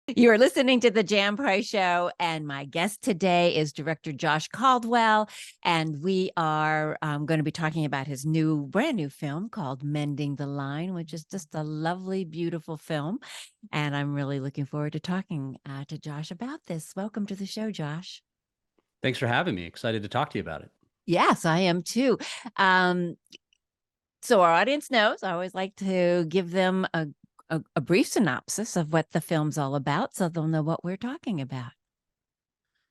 You are listening to the Jan Price Show, and my guest today is director Josh Caldwell, and we are going to be talking about his brand new film called Mending the Line, which is just a lovely, beautiful film, and I'm really looking forward to talking to Josh about this. Welcome to the show, Josh. Thanks for having me. Excited to talk to you about it. Yes, I am too. Um, so our audience knows I always like to give them a brief synopsis of what the film's all about so they'll know what we're talking about.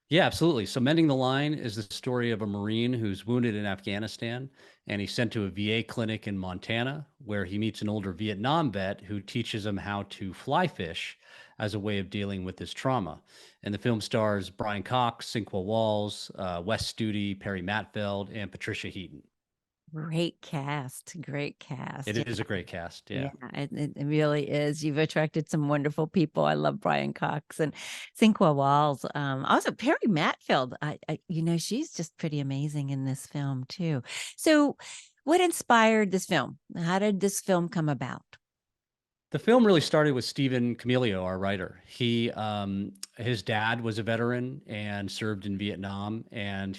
Yeah, absolutely. So Mending the Line is the story of a Marine who's wounded in Afghanistan, and he's sent to a VA clinic in Montana where he meets an older Vietnam vet who teaches him how to fly fish as a way of dealing with his trauma. And the film stars Brian Cox, Sinqua Walls, Wes Studi, Perry Mattfeld, and Patricia Heaton. Great cast, great cast. It Yeah, is a great cast. yeah, Yeah. it really is. You've attracted some wonderful people. I love Brian Cox and Sinqua Walls. Also Perry Mattfeld. She's just pretty amazing in this film too. So, what inspired this film? How did this film come about? The film really started with Stephen Camilio, our writer. His dad was a veteran and served in Vietnam, and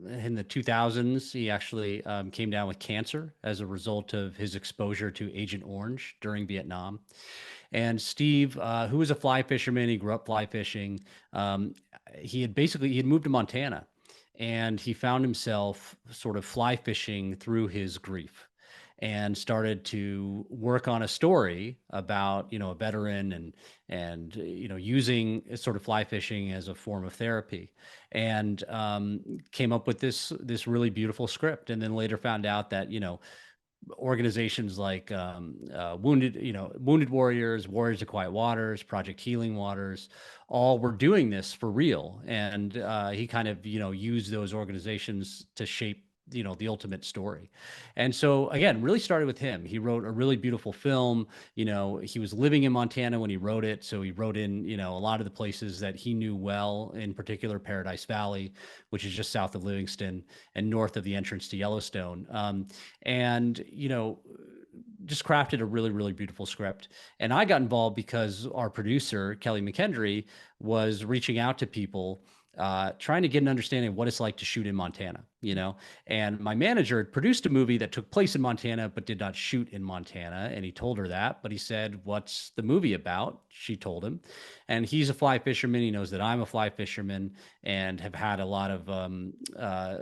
in the 2000s, he actually came down with cancer as a result of his exposure to Agent Orange during Vietnam. And Steve, who was a fly fisherman, he grew up fly fishing. He had moved to Montana, and he found himself sort of fly fishing through his grief and started to work on a story about a veteran and using sort of fly fishing as a form of therapy, and came up with this really beautiful script, and then later found out that organizations like Wounded Warriors, Warriors of Quiet Waters, Project Healing Waters, all were doing this for real. And he kind of, used those organizations to shape, the ultimate story. And so, again, really started with him. He wrote a really beautiful film. He was living in Montana when he wrote it. So he wrote in, a lot of the places that he knew well, in particular Paradise Valley, which is just south of Livingston and north of the entrance to Yellowstone. And just crafted a really, really beautiful script. And I got involved because our producer, Kelly McKendry, was reaching out to people, trying to get an understanding of what it's like to shoot in Montana, and my manager had produced a movie that took place in Montana, but did not shoot in Montana. And he told her that, but he said, "What's the movie about?" She told him, and he's a fly fisherman. He knows that I'm a fly fisherman and have had a lot of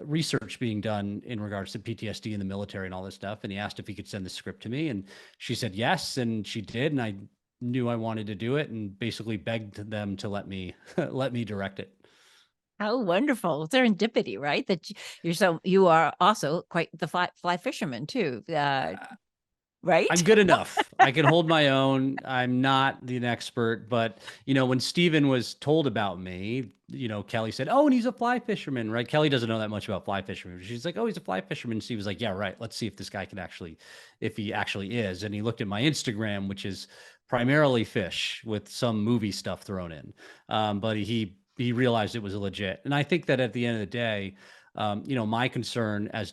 research being done in regards to PTSD in the military and all this stuff. And he asked if he could send the script to me, and she said yes, and she did. And I knew I wanted to do it, and basically begged them to let me let me direct it. How wonderful serendipity, right? That you are also quite the fly fisherman too, right? I'm good enough. I can hold my own. I'm not an expert, but when Steven was told about me, Kelly said, "Oh, and he's a fly fisherman," right? Kelly doesn't know that much about fly fishermen. She's like, "Oh, he's a fly fisherman." Steve was like, "Yeah, right. Let's see if this guy can if he actually is." And he looked at my Instagram, which is primarily fish with some movie stuff thrown in. But he realized it was legit. And I think that at the end of the day, my concern as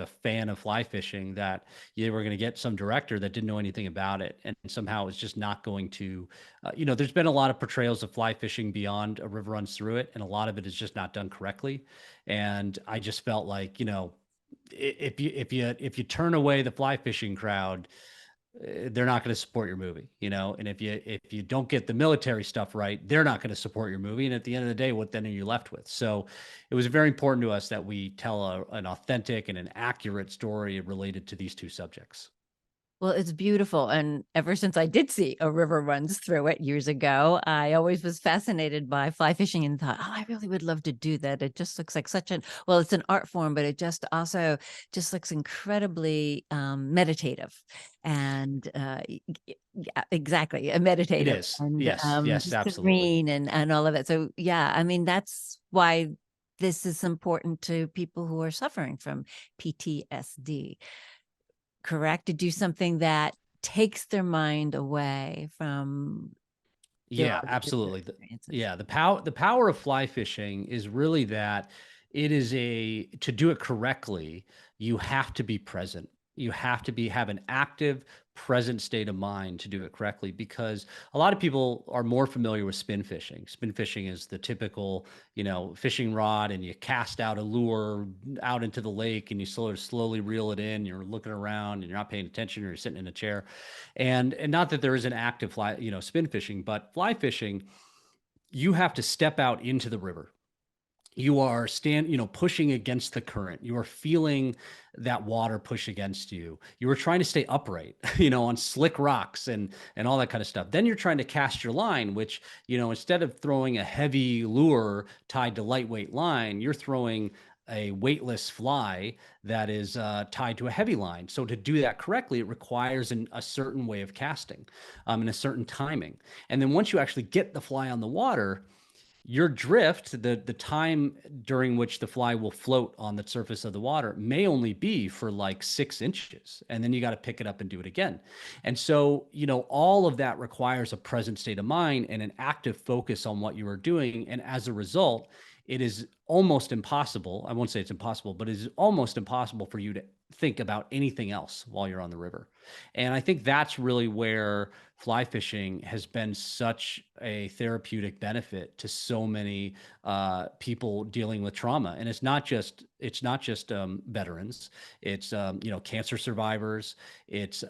a fan of fly fishing, that you were going to get some director that didn't know anything about it, and somehow is just not going to, there's been a lot of portrayals of fly fishing beyond a river runs through it, and a lot of it is just not done correctly. And I just felt like, if you turn away the fly fishing crowd, they're not going to support your movie, and if you don't get the military stuff right, they're not going to support your movie. And at the end of the day, what then are you left with? So it was very important to us that we tell an authentic and an accurate story related to these two subjects. Well, it's beautiful. And ever since I did see A River Runs Through It years ago, I always was fascinated by fly fishing and thought, oh, I really would love to do that. It just looks like it's an art form, but it just also just looks incredibly meditative. And yeah, exactly, a It meditative is. and Yes. Yes, absolutely. serene and all of it. So yeah, I mean, that's why this is important to people who are suffering from PTSD. Correct? To do something that takes their mind away from their Yeah, particular absolutely. experiences. The power of fly fishing is really that it is to do it correctly, you have to be present. You have to have an active, present state of mind to do it correctly, because a lot of people are more familiar with spin fishing. Spin fishing is the typical, fishing rod, and you cast out a lure out into the lake and you slowly reel it in. You're looking around and you're not paying attention, or you're sitting in a chair. And not that there is an active spin fishing, but fly fishing, you have to step out into the river. You are pushing against the current. You are feeling that water push against you. You are trying to stay upright, on slick rocks and all that kind of stuff. Then you're trying to cast your line, which, instead of throwing a heavy lure tied to lightweight line, you're throwing a weightless fly that is tied to a heavy line. So to do that correctly, it requires a certain way of casting, and a certain timing. And then once you actually get the fly on the water, your drift, the time during which the fly will float on the surface of the water, may only be for like 6 inches. And then you got to pick it up and do it again. And so, all of that requires a present state of mind and an active focus on what you are doing. And as a result, it is almost impossible. I won't say it's impossible, but it is almost impossible for you to think about anything else while you're on the river. And I think that's really where fly fishing has been such a therapeutic benefit to so many people dealing with trauma. And it's not just veterans. It's cancer survivors. It's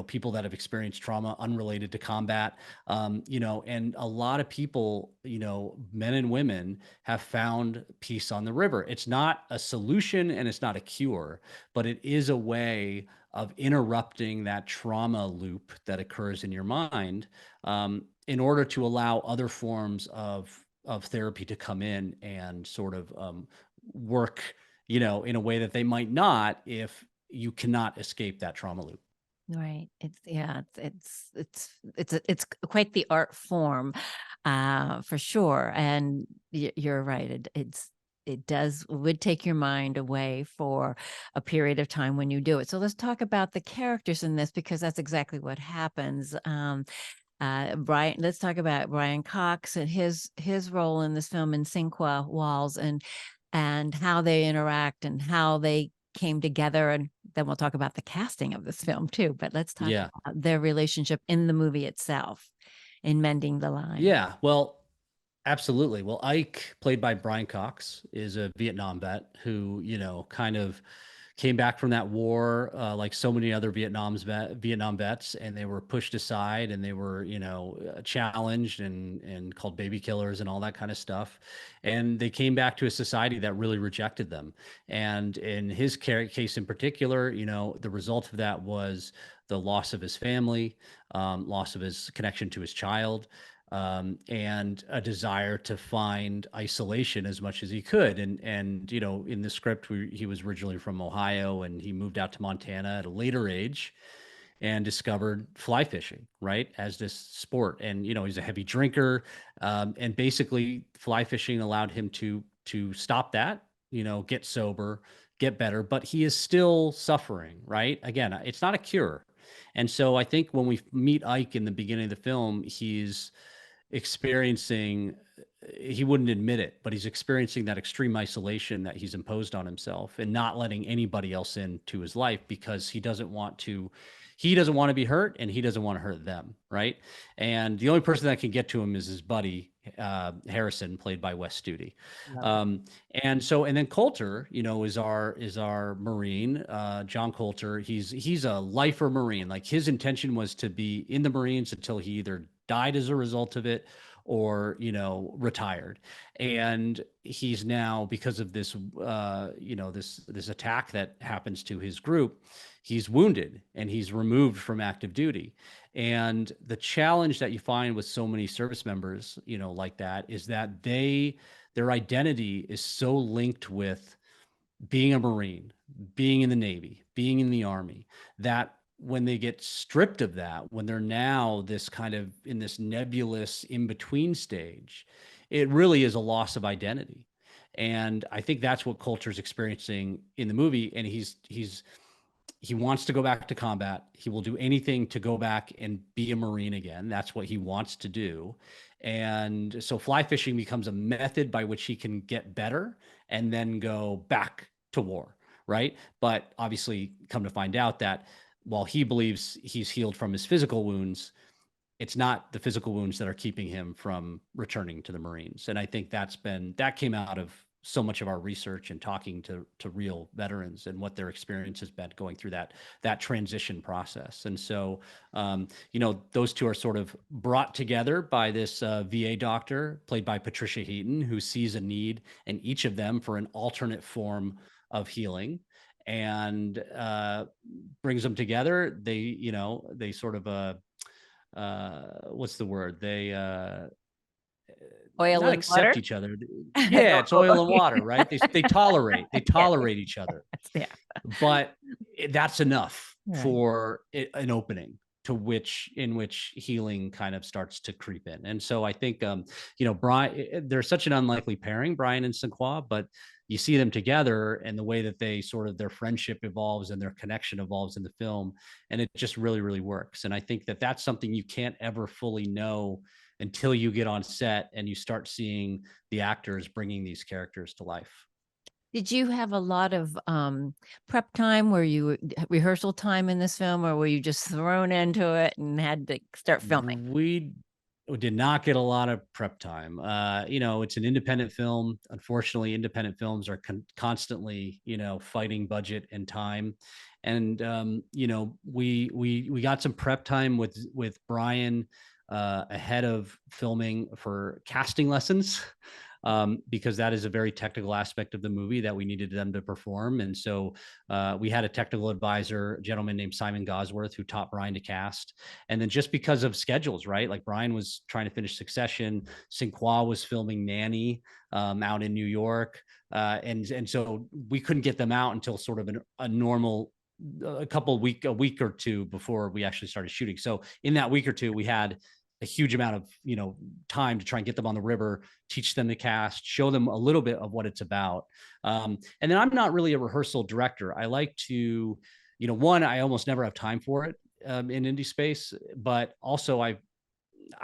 people that have experienced trauma unrelated to combat. And a lot of people, men and women, have found peace on the river. It's not a solution and it's not a cure, but it is a way of interrupting that trauma loop that occurs in your mind, in order to allow other forms of therapy to come in and sort of work, in a way that they might not if you cannot escape that trauma loop. Right. It's quite the art form, for sure. And you're right. Would take your mind away for a period of time when you do it. So let's talk about the characters in this, because that's exactly what happens. Let's talk about Brian Cox and his role in this film in Sinqua Walls, and how they interact and how they came together. And then we'll talk about the casting of this film too. But let's talk Yeah. about their relationship in the movie itself, in Mending the Line. Yeah. Well, absolutely. Well, Ike, played by Brian Cox, is a Vietnam vet who, kind of came back from that war, like so many other Vietnam vets, and they were pushed aside, and they were, challenged and called baby killers and all that kind of stuff. And they came back to a society that really rejected them. And in his case in particular, the result of that was the loss of his family, loss of his connection to his child, and a desire to find isolation as much as he could. And in the script, he was originally from Ohio, and he moved out to Montana at a later age and discovered fly fishing, right, as this sport. And he's a heavy drinker, and basically fly fishing allowed him to stop that, get sober, get better, but he is still suffering, right? Again, it's not a cure. And so I think when we meet Ike in the beginning of the film, he's experiencing, he wouldn't admit it, but he's experiencing that extreme isolation that he's imposed on himself, and not letting anybody else into his life, because he doesn't want to be hurt, and he doesn't want to hurt them, right? And the only person that can get to him is his buddy, Harrison, played by Wes Studi. And then Colter, is our Marine, John Colter. He's a lifer Marine. Like, his intention was to be in the Marines until he either died as a result of it, or retired. And he's now, because of this this attack that happens to his group, he's wounded and he's removed from active duty. And the challenge that you find with so many service members, like that, is that their identity is so linked with being a Marine, being in the Navy, being in the Army, that when they get stripped of that, when they're now this kind of in this nebulous in-between stage, it really is a loss of identity. And I think that's what Coulter's experiencing in the movie. And he wants to go back to combat. He will do anything to go back and be a Marine again. That's what he wants to do. And so fly fishing becomes a method by which he can get better and then go back to war, right? But obviously, come to find out that while he believes he's healed from his physical wounds, it's not the physical wounds that are keeping him from returning to the Marines. And I think that came out of so much of our research and talking to real veterans and what their experience has been going through that transition process. And so, those two are sort of brought together by this VA doctor played by Patricia Heaton, who sees a need in each of them for an alternate form of healing, and brings them together. They sort of what's the word? They Oil not and water. accept each other. Yeah, it's oil and water, right? They Yeah. tolerate each other, Yeah. but that's enough Right. for an opening in which healing kind of starts to creep in. And so I think, Brian, they're such an unlikely pairing, Brian and Sinqua, but you see them together and the way that their friendship evolves and their connection evolves in the film. And it just really, really works. And I think that that's something you can't ever fully know until you get on set and you start seeing the actors bringing these characters to life. Did you have a lot of prep time? Were you rehearsal time in this film, or were you just thrown into it and had to start filming? We did not get a lot of prep time. It's an independent film. Unfortunately, independent films are constantly, fighting budget and time. And we got some prep time with Brian ahead of filming for casting lessons. Because that is a very technical aspect of the movie that we needed them to perform. And so we had a technical advisor, a gentleman named Simon Gosworth, who taught Brian to cast. And then just because of schedules, right? Like Brian was trying to finish Succession, Sinqua was filming Nanny out in New York. And so we couldn't get them out until sort of a normal a week or two before we actually started shooting. So in that week or two, we had a huge amount of time to try and get them on the river, teach them to cast, show them a little bit of what it's about. And then I'm not really a rehearsal director. I like to, one, I almost never have time for it in indie space, but also I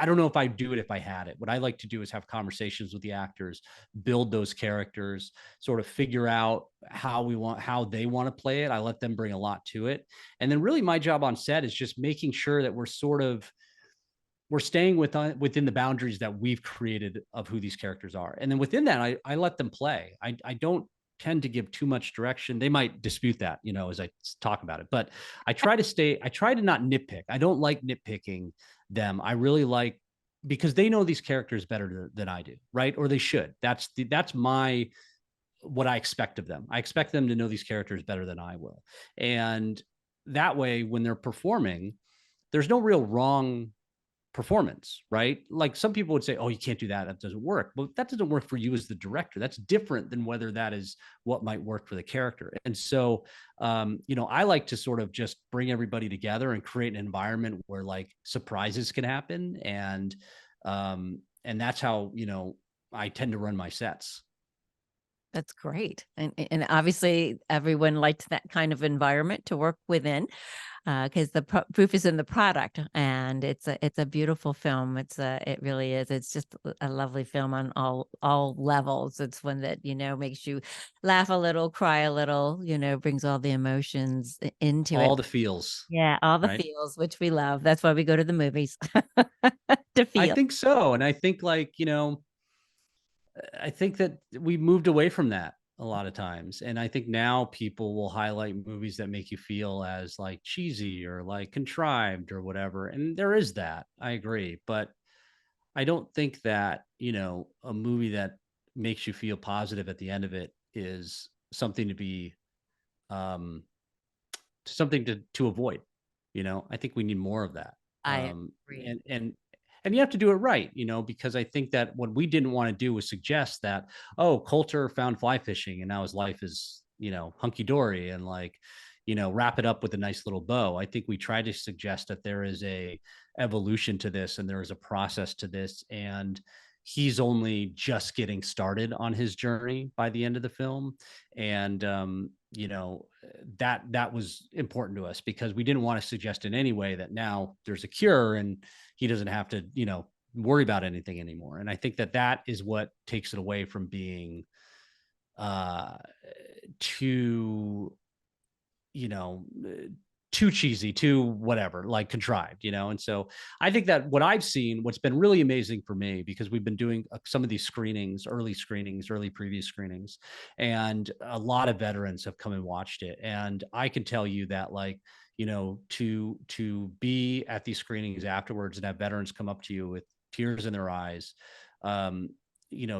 don't know if I'd do it if I had it. What I like to do is have conversations with the actors, build those characters, sort of figure out how they want to play it. I let them bring a lot to it. And then really my job on set is just making sure that we're staying within the boundaries that we've created of who these characters are. And then within that, I let them play. I don't tend to give too much direction. They might dispute that, as I talk about it, but I try to not nitpick. I don't like nitpicking them. I really like, because they know these characters better than I do, right? Or they should. That's what I expect of them. I expect them to know these characters better than I will. And that way, when they're performing, there's no real wrong performance, right? Like some people would say, oh, you can't do that. That doesn't work. Well, that doesn't work for you as the director. That's different than whether that is what might work for the character. And so, I like to sort of just bring everybody together and create an environment where like surprises can happen. And that's how, I tend to run my sets. That's great. And obviously everyone liked that kind of environment to work within, because the proof is in the product, and it's a beautiful film. It really is. It's just a lovely film on all levels. It's one that, makes you laugh a little, cry a little, brings all the emotions into it. All the feels, Yeah, all the right? feels, which we love. That's why we go to the movies to I feel. think so. And I think I think that we moved away from that a lot of times. And I think now people will highlight movies that make you feel as like cheesy or like contrived or whatever. And there is that. I agree. But I don't think that, a movie that makes you feel positive at the end of it is something to be um something to avoid. I think we need more of that. I agree. And you have to do it right, because I think that what we didn't want to do was suggest that, oh, Coulter found fly fishing and now his life is, hunky dory and like, wrap it up with a nice little bow. I think we try to suggest that there is a evolution to this and there is a process to this, and he's only just getting started on his journey by the end of the film. And that was important to us because we didn't want to suggest in any way that now there's a cure and he doesn't have to worry about anything anymore. And I think that is what takes it away from being uh, too, you know, too cheesy, too whatever, like contrived, And so I think that what I've seen, what's been really amazing for me, because we've been doing some of these screenings, early preview screenings, and a lot of veterans have come and watched it. And I can tell you that, like, to be at these screenings afterwards and have veterans come up to you with tears in their eyes, um,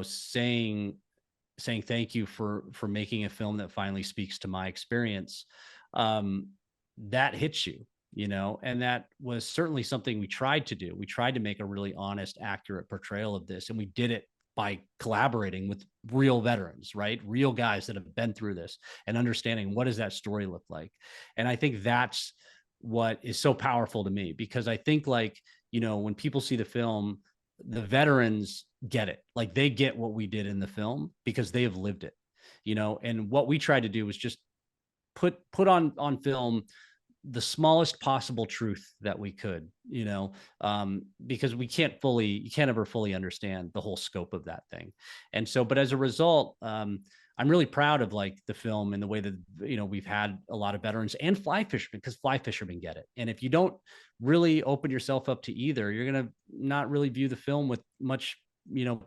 saying thank you for making a film that finally speaks to my experience, um, that hits you, and that was certainly something we tried to do. We tried to make a really honest, accurate portrayal of this, and we did it by collaborating with real veterans, right? Real guys that have been through this and understanding what does that story look like. And I think that's what is so powerful to me, because I think, like, when people see the film, the veterans get it. Like, they get what we did in the film because they have lived it. And what we tried to do was just put on film the smallest possible truth that we could, because you can't ever fully understand the whole scope of that thing. And so, but as a result, I'm really proud of, like, the film and the way that, we've had a lot of veterans and fly fishermen, because fly fishermen get it. And if you don't really open yourself up to either, you're going to not really view the film with much,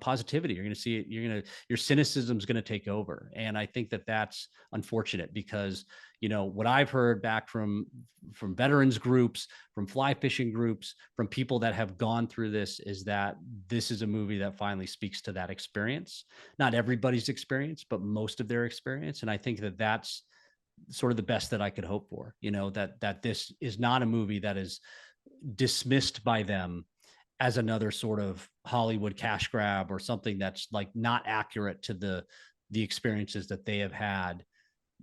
positivity. You're going to see it. Your cynicism is going to take over. And I think that that's unfortunate, because what I've heard back from veterans groups, from fly fishing groups, from people that have gone through this, is that this is a movie that finally speaks to that experience. Not everybody's experience, but most of their experience. And I think that that's sort of the best that I could hope for, that this is not a movie that is dismissed by them as another sort of Hollywood cash grab, or something that's, like, not accurate to the experiences that they have had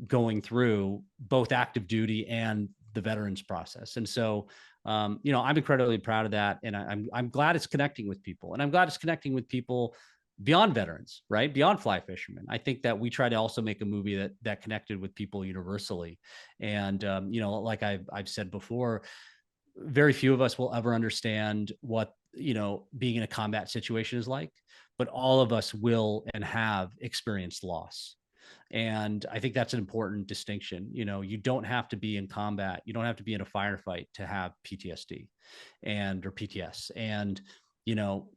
going through both active duty and the veterans process. And so, I'm incredibly proud of that. And I'm glad it's connecting with people, and I'm glad it's connecting with people beyond veterans, right? Beyond fly fishermen. I think that we try to also make a movie that connected with people universally. And, like I've said before, very few of us will ever understand what, being in a combat situation is like, but all of us will and have experienced loss. And I think that's an important distinction. You don't have to be in combat. You don't have to be in a firefight to have PTSD or PTS. And, you know,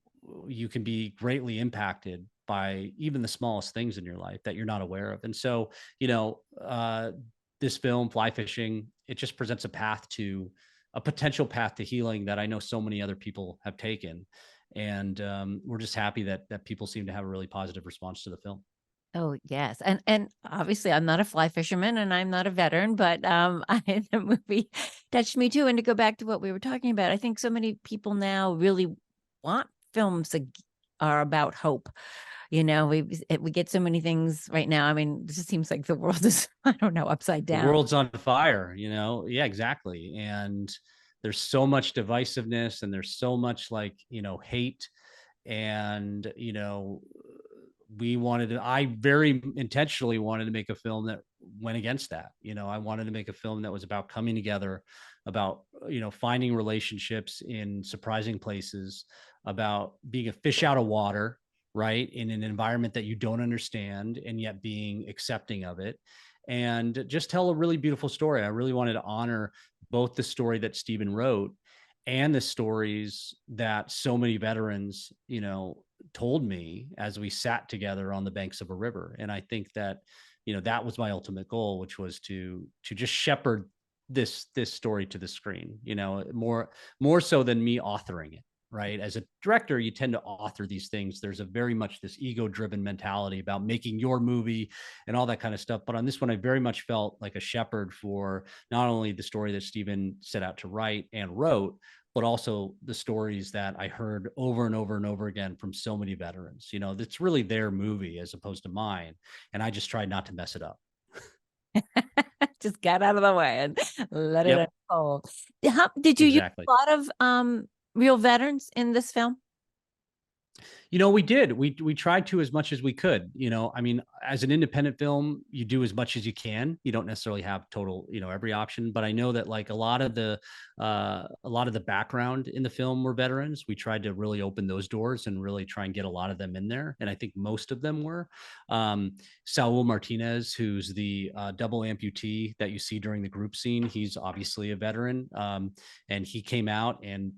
you can be greatly impacted by even the smallest things in your life that you're not aware of. And so, this film, Fly Fishing, it just presents a potential path to healing that I know so many other people have taken. And we're just happy that people seem to have a really positive response to the film. Oh, yes, and obviously, I'm not a fly fisherman, and I'm not a veteran, but, I the movie touched me too, and to go back to what we were talking about, I think so many people now really want films that are about hope. We get so many things right now. I mean, it just seems like the world is, I don't know, upside The down. world's on fire. Yeah, exactly. And there's so much divisiveness, and there's so much, like, hate. And, I very intentionally wanted to make a film that went against that. I wanted to make a film that was about coming together, about, finding relationships in surprising places, about being a fish out of water, right? In an environment that you don't understand, and yet being accepting of it, and just tell a really beautiful story. I really wanted to honor both the story that Stephen wrote and the stories that so many veterans, told me as we sat together on the banks of a river. And I think that, that was my ultimate goal, which was to just shepherd this story to the screen, more so than me authoring it. Right. As a director, you tend to author these things. There's a very much this ego driven mentality about making your movie and all that kind of stuff. But on this one, I very much felt like a shepherd for not only the story that Stephen set out to write and wrote, but also the stories that I heard over and over and over again from so many veterans. It's really their movie as opposed to mine. And I just tried not to mess it up. Just got out of the way and let it Yep, unfold. Did you use exactly. a lot of, real veterans in this film? We did. We tried to as much as we could. I mean, as an independent film, you do as much as you can. You don't necessarily have total, every option. But I know that like a lot of the background in the film were veterans. We tried to really open those doors and really try and get a lot of them in there. And I think most of them were. Saul Martinez, who's the double amputee that you see during the group scene, he's obviously a veteran, and he came out and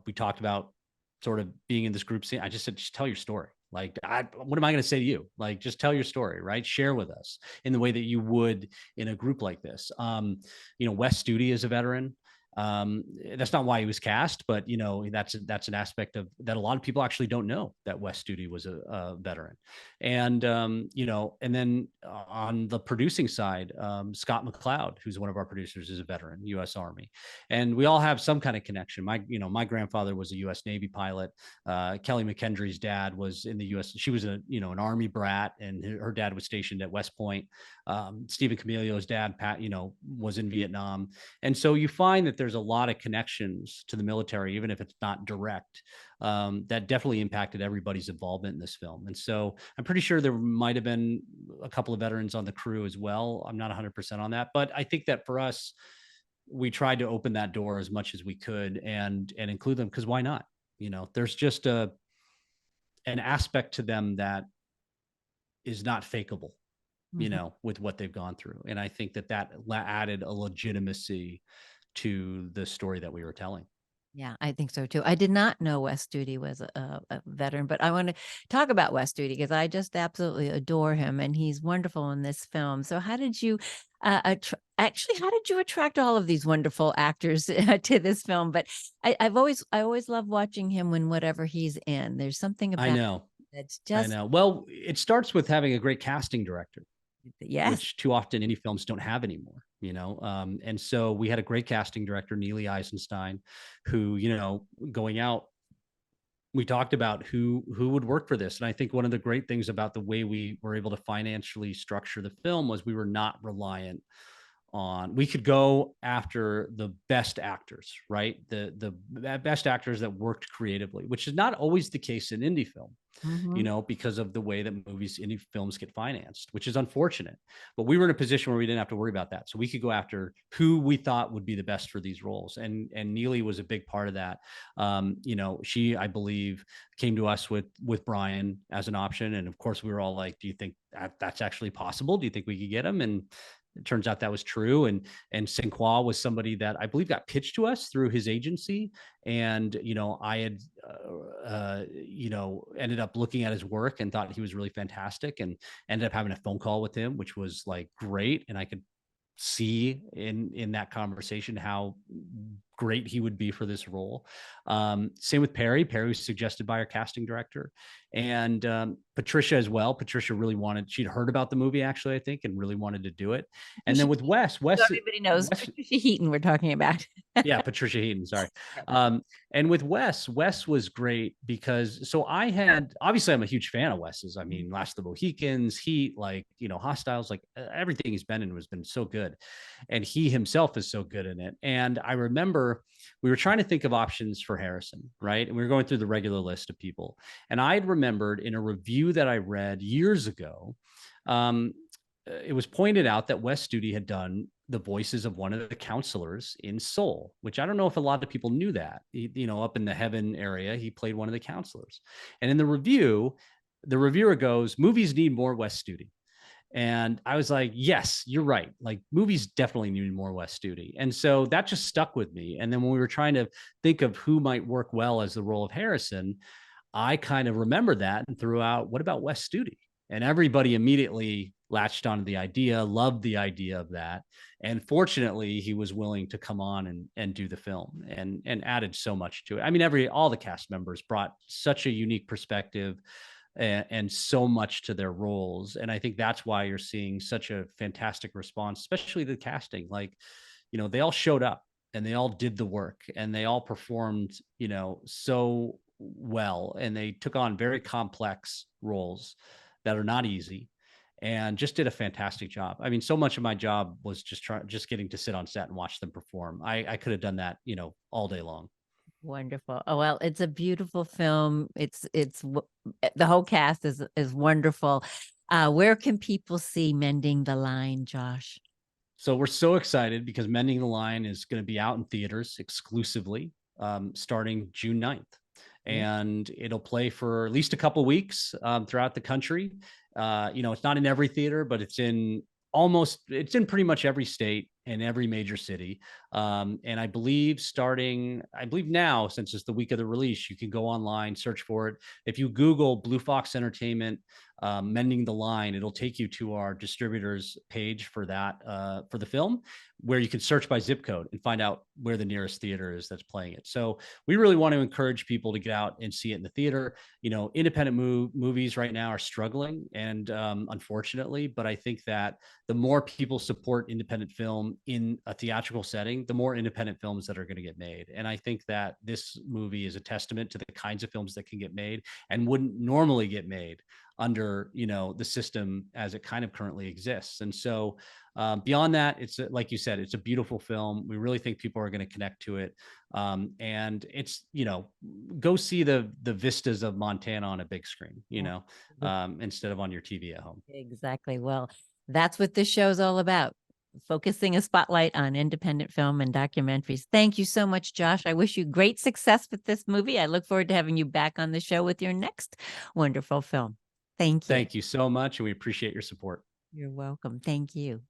we talked about sort of being in this group scene. I just said, just tell your story. Like, what am I going to say to you? Like, just tell your story, right? Share with us in the way that you would in a group like this. Wes Studi is a veteran. That's not why he was cast, but that's an aspect of that. A lot of people actually don't know that Wes Studi was a veteran. And and then on the producing side, Scott McCloud, who's one of our producers, is a veteran, U.S. Army, and we all have some kind of connection. My grandfather was a U.S. Navy pilot. Kelly McKendry's dad was in the U.S. She was an Army brat, and her dad was stationed at West Point. Stephen Camilio's dad, Pat, was in Vietnam. And so you find that there's a lot of connections to the military, even if it's not direct, that definitely impacted everybody's involvement in this film. And so I'm pretty sure there might have been a couple of veterans on the crew as well. I'm not 100% on that, but I think that for us, we tried to open that door as much as we could and include them, because why not? There's just an aspect to them that is not fakeable, with what they've gone through. And I think that added a legitimacy to the story that we were telling. Yeah, I think so too. I did not know Wes Studi was a veteran, but I want to talk about Wes Studi because I just absolutely adore him, and he's wonderful in this film. So, how did you how did you attract all of these wonderful actors to this film? But I always love watching him when whatever he's in. There's something I about know. that's I just know. Well, it starts with having a great casting director, yes. which too often indie films don't have anymore, and so we had a great casting director, Neely Eisenstein, who, going out, we talked about who would work for this. And I think one of the great things about the way we were able to financially structure the film was we were not reliant on, we could go after the best actors, right? The best actors that worked creatively, which is not always the case in indie film, because of the way that indie films get financed, which is unfortunate. But we were in a position where we didn't have to worry about that. So we could go after who we thought would be the best for these roles. And Neely was a big part of that. She, I believe, came to us with Brian as an option. And of course, we were all like, do you think that's actually possible? Do you think we could get him? And it turns out that was true. And Sinqua was somebody that I believe got pitched to us through his agency. And, I had, ended up looking at his work and thought he was really fantastic, and ended up having a phone call with him, which was like great. And I could see in that conversation how great he would be for this role. Same with Perry. Perry was suggested by our casting director, and Patricia as well. Patricia really she'd heard about the movie, actually, I think, and really wanted to do it. And then with Wes, So everybody knows Patricia Heaton we're talking about. yeah, Patricia Heaton, sorry. And with Wes was great because, so obviously I'm a huge fan of Wes's. I mean, Last of the Mohicans, Heat, like, Hostiles, like everything he's been in has been so good. And he himself is so good in it. And I remember we were trying to think of options for Harrison, right? And we were going through the regular list of people. And I had remembered in a review that I read years ago, it was pointed out that Wes Studi had done the voices of one of the counselors in Soul, which I don't know if a lot of people knew that. Up in the Heaven area, he played one of the counselors. And in the review, the reviewer goes, "Movies need more Wes Studi." And I was like, yes, you're right. Like, movies definitely need more Wes Studi. And so that just stuck with me. And then when we were trying to think of who might work well as the role of Harrison, I kind of remembered that and threw out, what about Wes Studi? And everybody immediately latched onto the idea, loved the idea of that. And fortunately, he was willing to come on and do the film, and added so much to it. I mean, all the cast members brought such a unique perspective and so much to their roles. And I think that's why you're seeing such a fantastic response, especially the casting. Like, they all showed up and they all did the work and they all performed, so well. And they took on very complex roles that are not easy, and just did a fantastic job. I mean, so much of my job was just getting to sit on set and watch them perform. I could have done that, all day long. Wonderful. Oh, well, it's a beautiful film. The whole cast is wonderful. Where can people see Mending the Line, Josh? So we're so excited because Mending the Line is going to be out in theaters exclusively starting June 9th. Yeah. And it'll play for at least a couple weeks throughout the country. It's not in every theater, but it's in pretty much every state and every major city. And I believe now, since it's the week of the release, you can go online, search for it. If you Google Blue Fox Entertainment, Mending the Line, it'll take you to our distributors page for for the film, where you can search by zip code and find out where the nearest theater is that's playing it. So we really want to encourage people to get out and see it in the theater. Independent movies right now are struggling, and unfortunately, but I think that the more people support independent film in a theatrical setting, the more independent films that are going to get made. And I think that this movie is a testament to the kinds of films that can get made and wouldn't normally get made under the system as it kind of currently exists. And so beyond that, it's like you said, it's a beautiful film. We really think people are going to connect to it, and it's go see the vistas of Montana on a big screen, instead of on your TV at home. Exactly. Well, that's what this show's all about. Focusing a spotlight on independent film and documentaries. Thank you so much, Josh. I wish you great success with this movie. I look forward to having you back on the show with your next wonderful film. Thank you. Thank you so much, and we appreciate your support. You're welcome. Thank you.